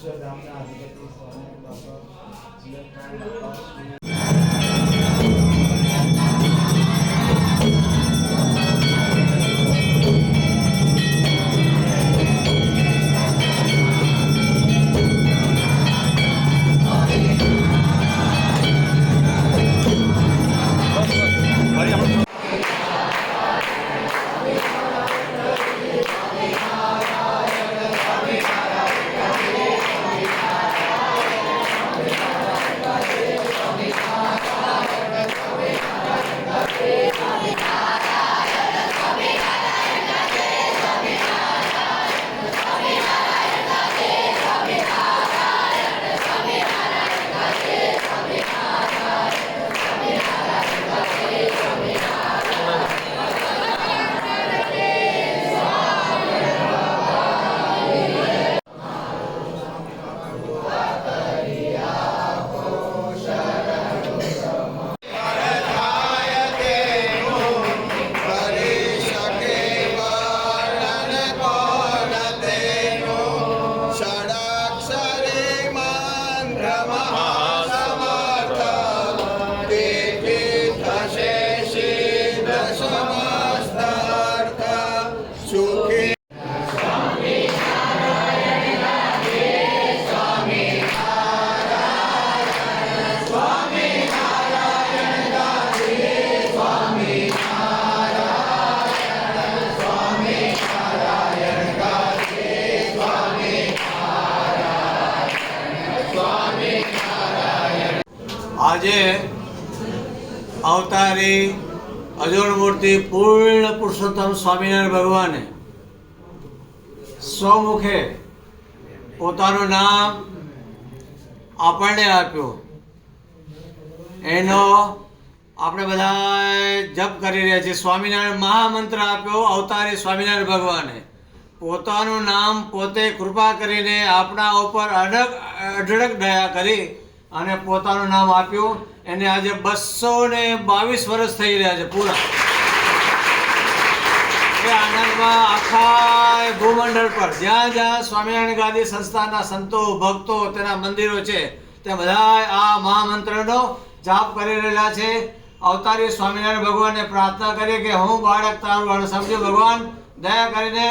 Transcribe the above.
અક્ષરધામના અધિપતિ સ્વામી બાપા જીવન બાપા આજે અવતારી અજોડ મૂર્તિ પૂર્ણ પુરુષોત્તમ સ્વામિનારાયણ ભગવાને સ્વમુખે પોતાનું નામ આપણને આપ્યું, એનો આપણે બધા જપ કરી રહ્યા છીએ. સ્વામિનારાયણ મહામંત્ર આપ્યો અવતારી સ્વામિનારાયણ ભગવાને. પોતાનું નામ પોતે કૃપા કરીને આપણા ઉપર અઢળક દયા કરી અને પોતાનું નામ આપ્યું. એને આજે 222 વર્ષ થઈ રહ્યા છે પૂરા. એ આનંદમાં આખા ભૂમંડળ પર જ્યાં જ્યાં સ્વામિનારાયણ ગાદી સંસ્થાના સંતો ભક્તો તેના મંદિરો છે ત્યાં બધા આ મહામંત્રનો જાપ કરી રહેલા છે. અવતારી સ્વામિનારાયણ ભગવાનને પ્રાર્થના કરીએ કે હું બાળક તારું સમજો ભગવાન દયા કરીને